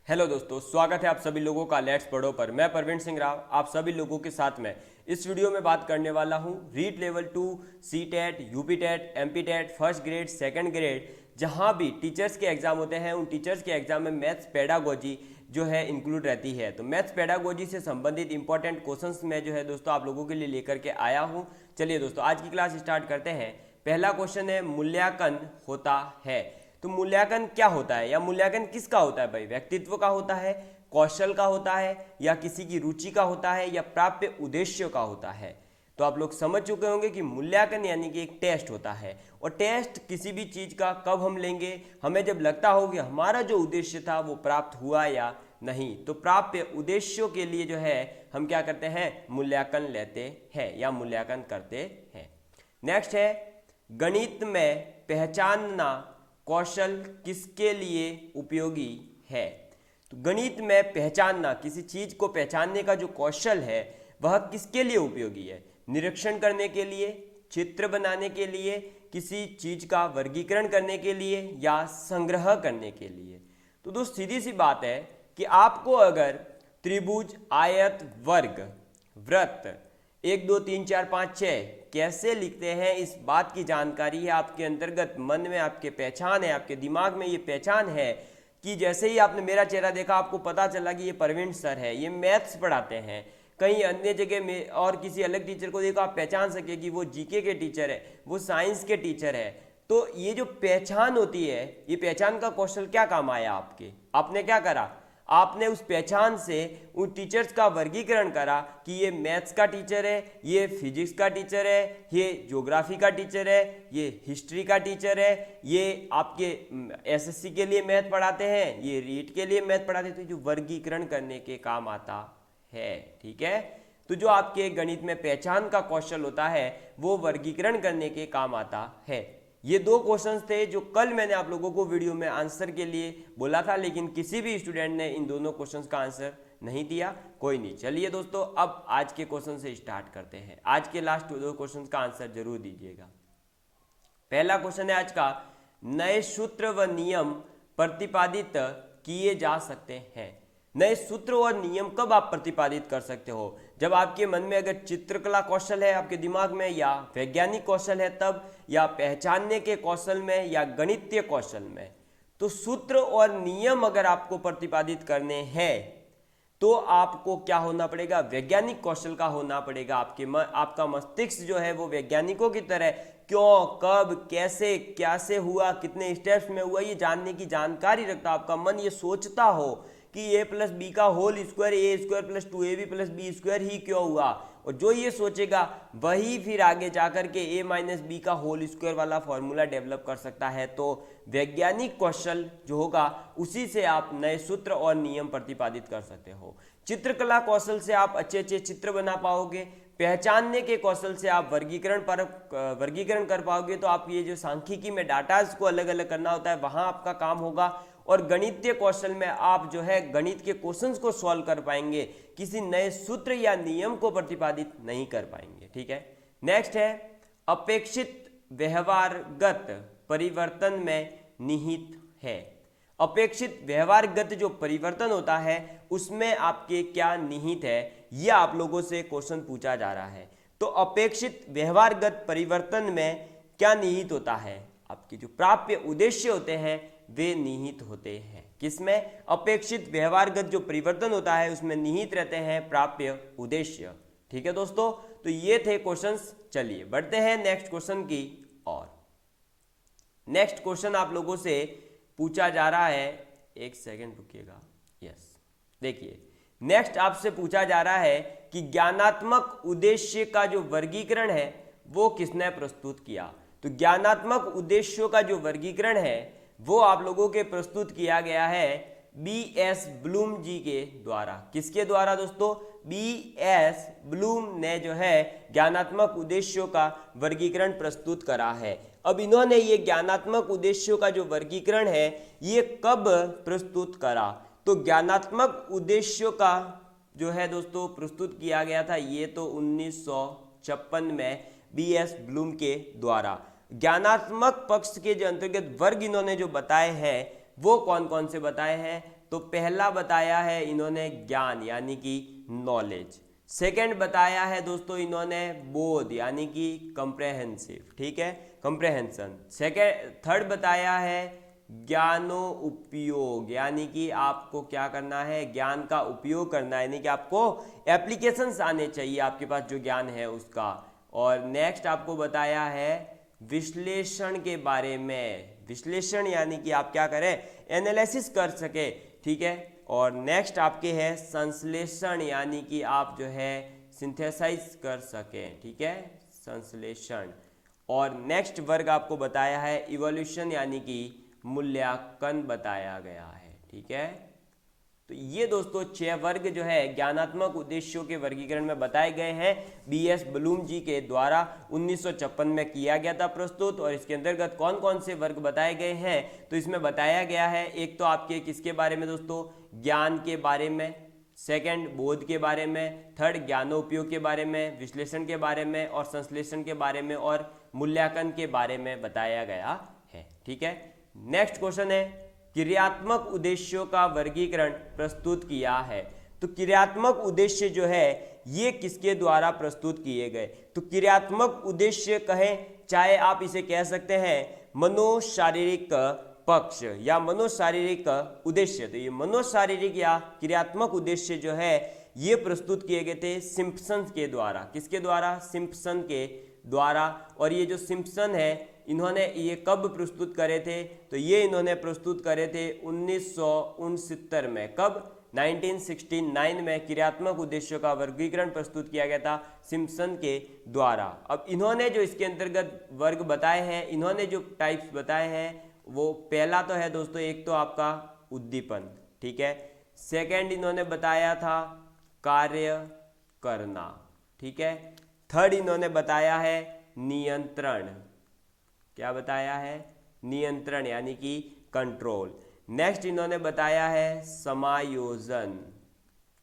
Hello दोस्तों, स्वागत है आप सभी लोगों का लेट्स पढ़ो पर। मैं प्रवीण सिंह राव आप सभी लोगों के साथ में इस वीडियो में बात करने वाला हूं REET level 2 C TET, UP TET, MP TET, first grade, second grade, जहां भी टीचर्स के एग्जाम होते हैं उन टीचर्स के एग्जाम में मैथ्स पेडागोजी जो है इंक्लूड रहती है। तो मैथ्स पेडागोजी से संबंधित इंपॉर्टेंट क्वेश्चंस मैं जो है दोस्तों आप लोगों के लिए लेकर के आया हूं। चलिए दोस्तों, आज की क्लास स्टार्ट करते हैं। पहला क्वेश्चन है, मूल्यांकन होता है। तो मूल्यांकन क्या होता है या मूल्यांकन किसका होता है भाई? व्यक्तित्व का होता है, कौशल का होता है, या किसी की रुचि का होता है, या प्राप्य उद्देश्य का होता है? तो आप लोग समझ चुके होंगे कि मूल्यांकन यानी कि एक टेस्ट होता है। और टेस्ट किसी भी चीज का कब हम लेंगे? हमें जब लगता हो कि हमारा जो उद्देश्य था वो प्राप्त हुआ या नहीं। तो प्राप्य उद्देश्यों के लिए जो है हम क्या करते हैं? मूल्यांकन लेते हैं या मूल्यांकन करते हैं। नेक्स्ट है, गणित में पहचानना कौशल किसके लिए उपयोगी है? तो गणित में पहचानना, किसी चीज को पहचानने का जो कौशल है वह किसके लिए उपयोगी है? निरीक्षण करने के लिए, चित्र बनाने के लिए, किसी चीज का वर्गीकरण करने के लिए, या संग्रह करने के लिए? तो दोस्त सीधी सी बात है कि आपको अगर त्रिभुज, आयत, वर्ग, वृत्त 1 2 3 4 5 6 कैसे लिखते हैं इस बात की जानकारी है, आपके अंतर्गत मन में आपके पहचान है, आपके दिमाग में ये पहचान है कि जैसे ही आपने मेरा चेहरा देखा आपको पता चला कि ये प्रवीण सर है, ये मैथ्स पढ़ाते हैं। कहीं अन्य जगह में और किसी अलग टीचर को देखो, आप पहचान सके कि वो जीके के टीचर है, वो साइंस के टीचर है। तो ये जो पहचान होती है, ये पहचान का कौशल क्या काम आया आपके? आपने क्या करा? आपने उस पहचान से उन टीचर्स का वर्गीकरण करा कि ये मैथ्स का टीचर है, ये फिजिक्स का टीचर है, ये ज्योग्राफी का टीचर है, ये हिस्ट्री का टीचर है, ये आपके एसएससी के लिए मैथ पढ़ाते हैं, ये रीट के लिए मैथ पढ़ाते हैं। तो जो वर्गीकरण करने के काम आता है, ठीक है। तो जो आपके गणित में पहचान का कौशल होता है वो वर्गीकरण करने के काम आता है। ये दो क्वेश्चंस थे जो कल मैंने आप लोगों को वीडियो में आंसर के लिए बोला था, लेकिन किसी भी स्टूडेंट ने इन दोनों क्वेश्चंस का आंसर नहीं दिया। कोई नहीं, चलिए दोस्तों अब आज के क्वेश्चन से स्टार्ट करते हैं। आज के लास्ट दो क्वेश्चंस का आंसर जरूर दीजिएगा। पहला क्वेश्चन है आज का, नए सूत्र व नियम प्रतिपादित किए जा सकते हैं। नए सूत्र और नियम कब आप प्रतिपादित कर सकते हो? जब आपके मन में अगर चित्रकला कौशल है आपके दिमाग में, या वैज्ञानिक कौशल है तब, या पहचानने के कौशल में, या गणितीय कौशल में। तो सूत्र और नियम अगर आपको प्रतिपादित करने हैं तो आपको क्या होना पड़ेगा? वैज्ञानिक कौशल का होना पड़ेगा। आपका मस्तिष्क जो है वो वैज्ञानिकों की तरह क्यों, कब, कैसे, कैसे हुआ, कितने स्टेप्स में हुआ, ये जानने की जानकारी रखता। आपका मन ये सोचता हो कि ए प्लस बी का whole square, a square plus 2ab plus b square ही क्यों हुआ। और जो ये सोचेगा वही फिर आगे जाकर के ए माइनस बी का होल स्क्वायर वाला फॉर्मूला डेवलप कर सकता है। तो वैज्ञानिक कौशल जो होगा उसी से आप नए सूत्र और नियम प्रतिपादित कर सकते हो। चित्रकला कौशल से आप अच्छे अच्छे चित्र बना पाओगे। पहचानने के कौशल से आप वर्गीकरण कर पाओगे। तो आप ये जो सांख्यिकी में डाटाज को अलग अलग करना होता है वहां आपका काम होगा। और गणितीय कौशल में आप जो है गणित के क्वेश्चंस को सॉल्व कर पाएंगे, किसी नए सूत्र या नियम को प्रतिपादित नहीं कर पाएंगे, ठीक है। नेक्स्ट है, अपेक्षित व्यवहारगत परिवर्तन में निहित है। अपेक्षित व्यवहारगत जो परिवर्तन होता है उसमें आपके क्या निहित है, यह आप लोगों से क्वेश्चन पूछा जा रहा है। तो अपेक्षित व्यवहारगत परिवर्तन में क्या निहित होता है? आपके जो प्राप्य उद्देश्य होते हैं वे निहित होते हैं। किसमें? अपेक्षित व्यवहारगत जो परिवर्तन होता है उसमें निहित रहते हैं प्राप्य उद्देश्य, ठीक है दोस्तों। तो ये थे क्वेश्चंस। चलिए बढ़ते हैं नेक्स्ट क्वेश्चन की ओर। नेक्स्ट क्वेश्चन आप लोगों से पूछा जा रहा है, एक सेकेंड रुकिएगा। यस, देखिए नेक्स्ट आपसे पूछा जा रहा है कि ज्ञानात्मक उद्देश्य का जो वर्गीकरण है वो किसने प्रस्तुत किया? तो ज्ञानात्मक उद्देश्यों का जो वर्गीकरण है वो आप लोगों के प्रस्तुत किया गया है B.S. ब्लूम जी के द्वारा। किसके द्वारा दोस्तों? B.S. ब्लूम ने जो है ज्ञानात्मक उद्देश्यों का वर्गीकरण प्रस्तुत करा है। अब इन्होंने ये ज्ञानात्मक उद्देश्यों का जो वर्गीकरण है ये कब प्रस्तुत करा? तो ज्ञानात्मक उद्देश्यों का जो है दोस्तों प्रस्तुत किया गया था ये तो 1956 में B.S. ब्लूम के द्वारा। ज्ञानात्मक पक्ष के जो अंतर्गत वर्ग इन्होंने जो बताए हैं वो कौन कौन से बताए हैं? तो पहला बताया है इन्होंने ज्ञान यानी कि नॉलेज। सेकंड बताया है दोस्तों इन्होंने बोध यानी कि कंप्रेहेंसिव, ठीक है, कंप्रेहेंशन। थर्ड बताया है ज्ञानोपयोग यानी कि आपको क्या करना है, ज्ञान का उपयोग करना है, यानी कि आपको एप्लीकेशंस आने चाहिए आपके पास जो ज्ञान है उसका। और नेक्स्ट आपको बताया है विश्लेषण के बारे में, विश्लेषण यानी कि आप क्या करें, एनालिसिस कर सके, ठीक है। और नेक्स्ट आपके है संश्लेषण यानी कि आप जो है सिंथेसाइज कर सकें, ठीक है, संश्लेषण। और नेक्स्ट वर्ग आपको बताया है इवोल्यूशन यानी कि मूल्यांकन बताया गया है, ठीक है। तो ये दोस्तों 6 वर्ग जो है ज्ञानात्मक उद्देश्यों के वर्गीकरण में बताए गए हैं, बीएस ब्लूम जी के द्वारा 1956 में किया गया था प्रस्तुत। और इसके अंतर्गत कौन कौन से वर्ग बताए गए हैं, तो इसमें बताया गया है एक तो आपके किसके बारे में दोस्तों, ज्ञान के बारे में, सेकंड बोध के बारे में, थर्ड ज्ञानोपयोग के बारे में, विश्लेषण के बारे में और संश्लेषण के बारे में और मूल्यांकन के बारे में बताया गया है, ठीक है। नेक्स्ट क्वेश्चन है क्रियात्मक उद्देश्यों का वर्गीकरण प्रस्तुत किया है। तो क्रियात्मक उद्देश्य जो है ये किसके द्वारा प्रस्तुत किए गए, तो क्रियात्मक उद्देश्य कहें चाहे आप इसे कह सकते हैं मनोशारीरिक पक्ष या मनोशारीरिक उद्देश्य। तो ये मनोशारीरिक या क्रियात्मक उद्देश्य जो है ये प्रस्तुत किए गए थे सिम्पसन के द्वारा। किसके द्वारा, सिम्पसन के द्वारा। और ये जो सिम्पसन है इन्होंने ये कब प्रस्तुत करे थे, तो ये इन्होंने प्रस्तुत करे थे 1969 में। कब, 1969 में क्रियात्मक उद्देश्यों का वर्गीकरण प्रस्तुत किया गया था सिम्पसन के द्वारा। अब इन्होंने जो इसके अंतर्गत वर्ग बताए हैं, इन्होंने जो टाइप्स बताए हैं वो पहला तो है दोस्तों एक तो आपका उद्दीपन, ठीक है। सेकंड इन्होंने बताया था कार्य करना, ठीक है। थर्ड इन्होंने बताया है नियंत्रण, क्या बताया है, नियंत्रण यानी कि कंट्रोल। नेक्स्ट इन्होंने बताया है समायोजन,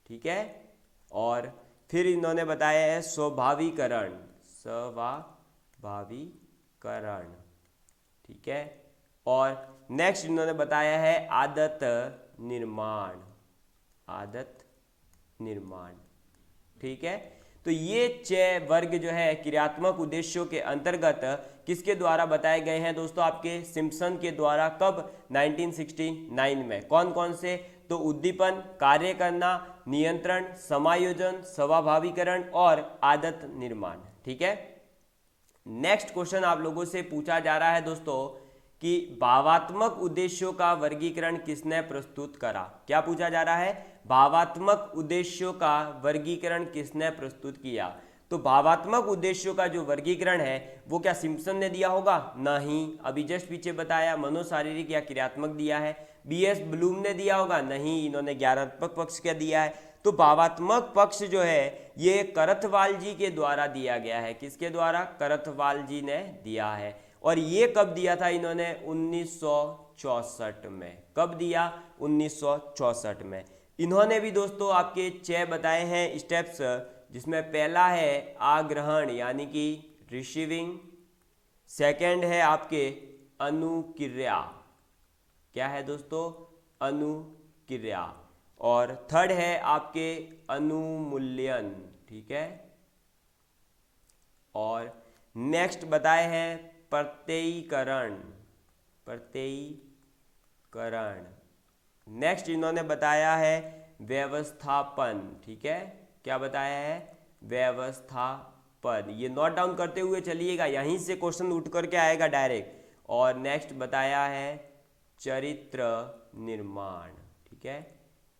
ठीक है। और फिर इन्होंने बताया है स्वाभाविकरण, स्वाभाविकरण, ठीक है। और नेक्स्ट इन्होंने बताया है आदत निर्माण, आदत निर्माण, ठीक है। तो ये 6 वर्ग जो है क्रियात्मक उद्देश्यों के अंतर्गत किसके द्वारा बताए गए हैं दोस्तों, आपके सिम्पसन के द्वारा। कब, 1969 में। कौन कौन से, तो उद्दीपन, कार्य करना, नियंत्रण, समायोजन, स्वाभाविकरण और आदत निर्माण, ठीक है। नेक्स्ट क्वेश्चन आप लोगों से पूछा जा रहा है दोस्तों कि भावात्मक उद्देश्यों का वर्गीकरण किसने प्रस्तुत करा। क्या पूछा जा रहा है, भावात्मक उद्देश्यों का वर्गीकरण किसने प्रस्तुत किया। तो भावात्मक उद्देश्यों का जो वर्गीकरण है वो क्या सिम्पसन ने दिया होगा, नहीं, अभी जस्ट पीछे बताया मनोशारीरिक या क्रियात्मक दिया है। बीएस ब्लूम ने दिया होगा, नहीं, इन्होंने ज्ञानात्मक पक्ष क्या दिया है। तो भावात्मक पक्ष जो है ये करथवाल जी के द्वारा दिया गया है। किसके द्वारा, करथवाल जी ने दिया है। और ये कब दिया था इन्होंने, 1964 में। कब दिया, 1964 में। इन्होंने भी दोस्तों आपके 6 बताए हैं स्टेप्स, जिसमें पहला है आग्रहण यानी कि रिसीविंग, सेकंड है आपके अनुक्रिया, क्या है दोस्तों, अनुक्रिया, और थर्ड है आपके अनुमूल्यन, ठीक है। और नेक्स्ट बताए हैं प्रत्ययीकरण, प्रत्ययीकरण। नेक्स्ट इन्होंने बताया है व्यवस्थापन, ठीक है, क्या बताया है, व्यवस्थापन। ये नोट डाउन करते हुए चलिएगा, यहीं से क्वेश्चन उठ करके आएगा डायरेक्ट। और नेक्स्ट बताया है चरित्र निर्माण, ठीक है।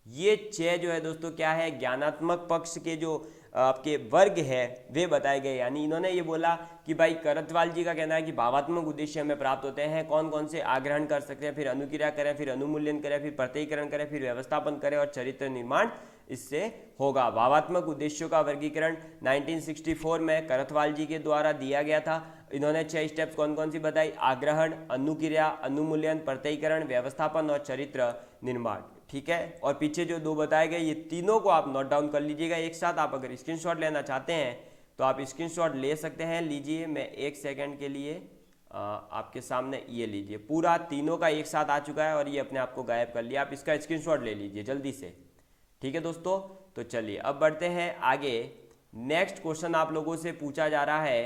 ये 6 जो है दोस्तों क्या है, ज्ञानात्मक पक्ष के जो आपके वर्ग है वे बताए गए। यानी इन्होंने ये बोला कि भाई करथवाल जी का कहना है कि भावात्मक उद्देश्य हमें प्राप्त होते हैं, कौन कौन से, आग्रहण कर सकते हैं, फिर अनुक्रिया करें, फिर अनुमूल्यन करें, फिर प्रत्ययीकरण करें, फिर व्यवस्थापन करें और चरित्र निर्माण इससे होगा। भावात्मक उद्देश्यों का वर्गीकरण 1964 में करथवाल जी के द्वारा दिया गया था। इन्होंने 6 स्टेप्स कौन कौन सी बताई, आग्रहण, अनुक्रिया, अनुमूल्यन, प्रत्ययीकरण, व्यवस्थापन और चरित्र निर्माण, ठीक है। और पीछे जो 2 बताए गए ये तीनों को आप नोट डाउन कर लीजिएगा एक साथ। आप अगर स्क्रीनशॉट लेना चाहते हैं तो आप स्क्रीनशॉट ले सकते हैं, लीजिए। मैं 1 सेकंड के लिए आपके सामने ये लीजिए, पूरा तीनों का एक साथ आ चुका है और ये अपने आप को गायब कर लिया। आप इसका स्क्रीनशॉट ले लीजिए जल्दी से, ठीक है दोस्तों। तो चलिए अब बढ़ते हैं आगे। नेक्स्ट क्वेश्चन आप लोगों से पूछा जा रहा है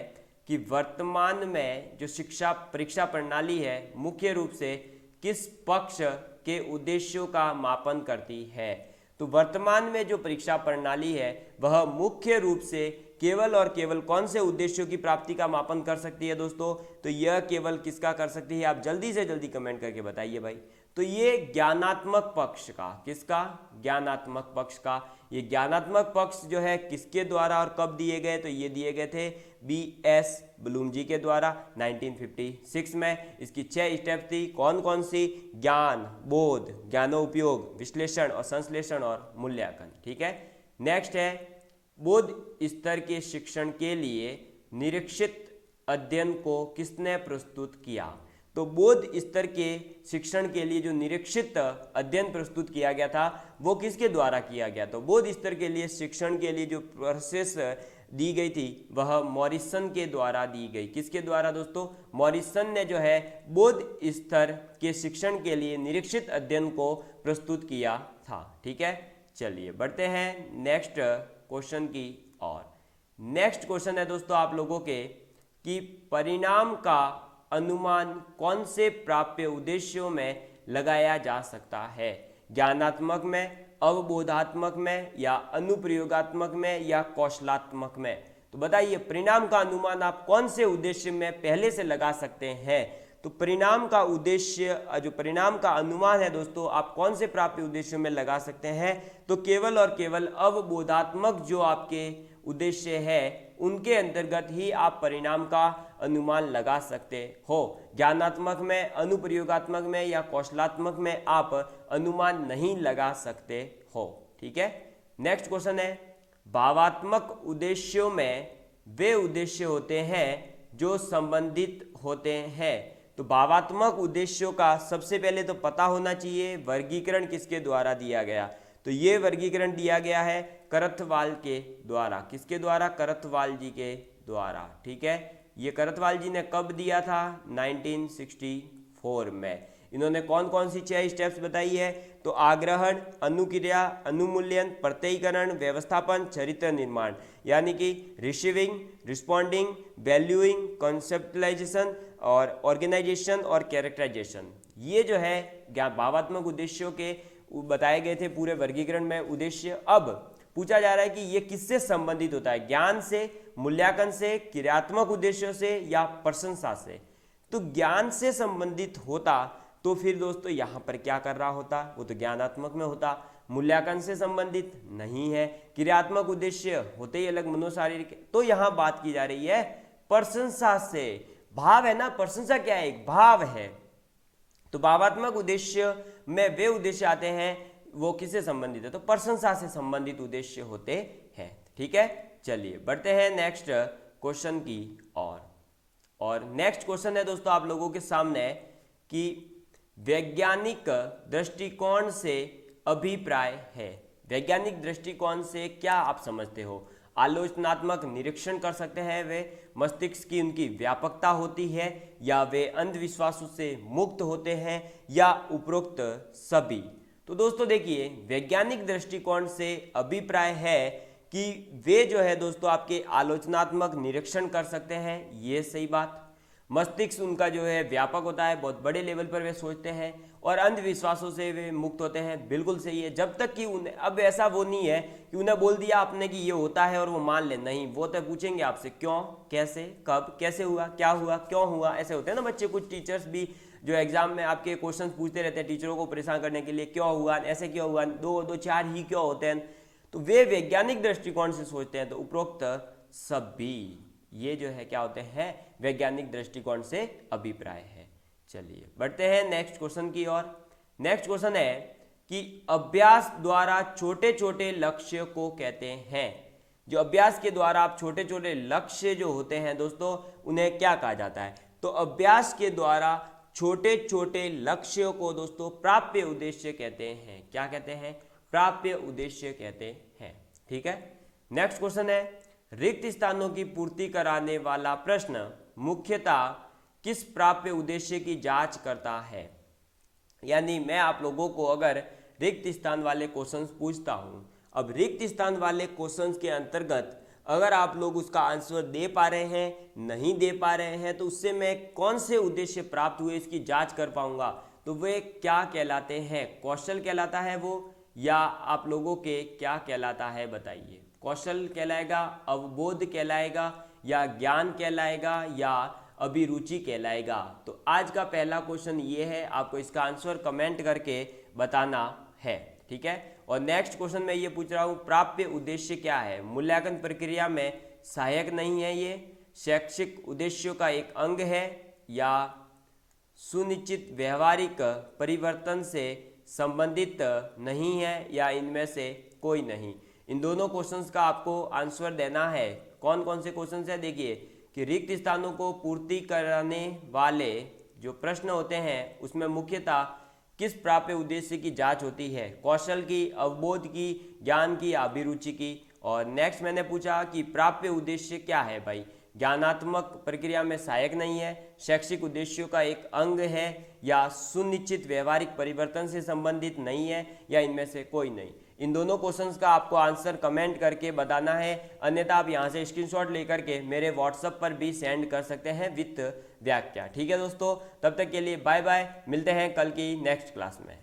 कि वर्तमान में जो शिक्षा परीक्षा प्रणाली है मुख्य रूप से किस पक्ष के उद्देश्यों का मापन करती है। तो वर्तमान में जो परीक्षा प्रणाली है वह मुख्य रूप से केवल और केवल कौन से उद्देश्यों की प्राप्ति का मापन कर सकती है दोस्तों। तो यह केवल किसका कर सकती है, आप जल्दी से जल्दी कमेंट करके बताइए भाई। तो ये ज्ञानात्मक पक्ष का, किसका, ज्ञानात्मक पक्ष का। ये ज्ञानात्मक पक्ष जो है किसके द्वारा और कब दिए गए, तो ये दिए गए थे B.S. ब्लूम जी के द्वारा 1956 में। इसकी 6 स्टेप थी, कौन कौन सी, ज्ञान, बोध, ज्ञानोपयोग, विश्लेषण और संश्लेषण और मूल्यांकन, ठीक है। नेक्स्ट है बोध स्तर के शिक्षण के लिए निरीक्षित अध्ययन को किसने प्रस्तुत किया। तो बोध स्तर के शिक्षण के लिए जो निरीक्षित अध्ययन प्रस्तुत किया गया था वो किसके द्वारा किया गया। तो बोध स्तर के लिए शिक्षण के लिए जो प्रोसेस दी गई थी वह मॉरिसन के द्वारा दी गई। किसके द्वारा दोस्तों, मॉरिसन ने जो है बोध स्तर के शिक्षण के लिए निरीक्षित अध्ययन को प्रस्तुत किया था, ठीक है। चलिए बढ़ते हैं नेक्स्ट क्वेश्चन की ओर। नेक्स्ट क्वेश्चन है दोस्तों आप लोगों के कि परिणाम का अनुमान कौन से प्राप्य उद्देश्यों में लगाया जा सकता है, ज्ञानात्मक में, अवबोधात्मक में या अनुप्रयोगात्मक में या कौशलात्मक में। तो बताइए परिणाम का अनुमान आप कौन से उद्देश्य में पहले से लगा सकते हैं। तो परिणाम का उद्देश्य, जो परिणाम का अनुमान है दोस्तों आप कौन से प्राप्य उद्देश्यों में लगा सकते हैं। तो केवल और केवल अवबोधात्मक जो आपके उद्देश्य है उनके अंतर्गत ही आप परिणाम का अनुमान लगा सकते हो। ज्ञानात्मक में, अनुप्रयोगात्मक में या कौशलात्मक में आप अनुमान नहीं लगा सकते हो, ठीक है। नेक्स्ट क्वेश्चन है भावात्मक उद्देश्यों में वे उद्देश्य होते हैं जो संबंधित होते हैं। तो भावात्मक उद्देश्यों का सबसे पहले तो पता होना चाहिए वर्गीकरण किसके द्वारा दिया गया। तो ये वर्गीकरण दिया गया है करथवाल के द्वारा। किसके द्वारा, करथवाल जी के द्वारा, ठीक है। ये करथवाल जी ने कब दिया था, 1964 में। इन्होंने कौन कौन सी 6 स्टेप्स बताई है। तो आग्रहण, अनुक्रिया, अनुमूल्यन, प्रत्ययीकरण, व्यवस्थापन, चरित्र निर्माण, यानी कि रिसीविंग, रिस्पॉन्डिंग, वैल्यूइंग, कॉन्सेप्टलाइजेशन और ऑर्गेनाइजेशन और कैरेक्टराइजेशन। ये जो है भावात्मक उद्देश्यों के बताए गए थे पूरे वर्गीकरण में उद्देश्य। अब पूछा जा रहा है कि ये किससे संबंधित होता है, ज्ञान से, मूल्यांकन से, क्रियात्मक उद्देश्यों से या प्रशंसा से। तो ज्ञान से संबंधित होता तो फिर दोस्तों यहाँ पर क्या कर रहा होता, वो तो ज्ञानात्मक में होता। मूल्यांकन से संबंधित नहीं है, क्रियात्मक उद्देश्य होते ही अलग मनोशारीरिक, तो यहाँ बात की जा रही है प्रशंसा से। भाव है ना, प्रशंसा क्या है, एक भाव है। तो भावात्मक उद्देश्य में वे उद्देश्य आते हैं वो किससे संबंधित है, तो प्रशंसा से संबंधित उद्देश्य होते हैं, ठीक है। चलिए बढ़ते हैं नेक्स्ट क्वेश्चन की ओर। और नेक्स्ट क्वेश्चन है दोस्तों आप लोगों के सामने कि वैज्ञानिक दृष्टिकोण से अभिप्राय है। वैज्ञानिक दृष्टिकोण से क्या आप समझते हो, आलोचनात्मक निरीक्षण कर सकते हैं वे, मस्तिष्क की उनकी व्यापकता होती है, या वे अंधविश्वासों से मुक्त होते हैं, या उपरोक्त सभी। तो दोस्तों देखिए वैज्ञानिक दृष्टिकोण से अभिप्राय है कि वे जो है दोस्तों आपके आलोचनात्मक निरीक्षण कर सकते हैं, ये सही बात। मस्तिष्क उनका जो है व्यापक होता है, बहुत बड़े लेवल पर वे सोचते हैं, और अंधविश्वासों से वे मुक्त होते हैं, बिल्कुल सही है। जब तक कि उन्हें, अब ऐसा वो नहीं है कि उन्हें बोल दिया आपने कि ये होता है और वो मान ले, नहीं, वो तो पूछेंगे आपसे क्यों, कैसे, कब, कैसे हुआ, क्या हुआ, क्यों हुआ, ऐसे होते हैं ना बच्चे। कुछ टीचर्स भी जो एग्जाम में आपके क्वेश्चन पूछते रहते हैं टीचरों को परेशान करने के लिए, क्यों हुआ, ऐसे क्यों हुआ, दो दो चार ही क्यों होते हैं। तो वे वैज्ञानिक दृष्टिकोण से सोचते हैं, तो उपरोक्त सभी ये जो है क्या होते हैं, वैज्ञानिक दृष्टिकोण से अभिप्राय है। चलिए बढ़ते हैं नेक्स्ट क्वेश्चन की ओर। नेक्स्ट क्वेश्चन है कि अभ्यास द्वारा छोटे छोटे लक्ष्य को कहते हैं। जो अभ्यास के द्वारा आप छोटे छोटे लक्ष्य जो होते हैं दोस्तों उन्हें क्या कहा जाता है। तो अभ्यास के द्वारा छोटे छोटे लक्ष्यों को दोस्तों प्राप्य उद्देश्य कहते हैं। क्या कहते हैं, प्राप्य उद्देश्य कहते हैं, ठीक है। नेक्स्ट क्वेश्चन है रिक्त स्थानों की पूर्ति कराने वाला प्रश्न मुख्यतः किस प्राप्य उद्देश्य की जांच करता है। यानी मैं आप लोगों को अगर रिक्त स्थान वाले क्वेश्चंस पूछता हूं, अब रिक्त स्थान वाले क्वेश्चंस के अंतर्गत अगर आप लोग उसका आंसर दे पा रहे हैं, नहीं दे पा रहे हैं, तो उससे मैं कौन से उद्देश्य प्राप्त हुए इसकी जांच कर पाऊंगा। तो वे क्या कहलाते हैं, कौशल कहलाता है वो, या आप लोगों के क्या कहलाता है बताइए। कौशल कहलाएगा, अवबोध कहलाएगा, या ज्ञान कहलाएगा, या अभिरुचि कहलाएगा। तो आज का पहला क्वेश्चन ये है, आपको इसका आंसर कमेंट करके बताना है, ठीक है। और नेक्स्ट क्वेश्चन में ये पूछ रहा हूँ, प्राप्य उद्देश्य क्या है। मूल्यांकन प्रक्रिया में सहायक नहीं है, ये शैक्षिक उद्देश्यों का एक अंग है, या सुनिश्चित व्यवहारिक परिवर्तन से संबंधित नहीं है, या इनमें से कोई नहीं। इन दोनों क्वेश्चंस का आपको आंसर देना है। कौन कौन से क्वेश्चंस है देखिए, कि रिक्त स्थानों को पूर्ति कराने वाले जो प्रश्न होते हैं उसमें मुख्यतः किस प्राप्य उद्देश्य की जांच होती है, कौशल की, अवबोध की, ज्ञान की, अभिरुचि की। और नेक्स्ट मैंने पूछा कि प्राप्य उद्देश्य क्या है भाई, ज्ञानात्मक प्रक्रिया में सहायक नहीं है, शैक्षिक उद्देश्यों का एक अंग है, या सुनिश्चित व्यवहारिक परिवर्तन से संबंधित नहीं है, या इनमें से कोई नहीं। इन दोनों क्वेश्चंस का आपको आंसर कमेंट करके बताना है, अन्यथा आप यहाँ से स्क्रीनशॉट लेकर के मेरे व्हाट्सएप पर भी सेंड कर सकते हैं विथ व्याख्या। ठीक है दोस्तों, तब तक के लिए बाय बाय, मिलते हैं कल की नेक्स्ट क्लास में।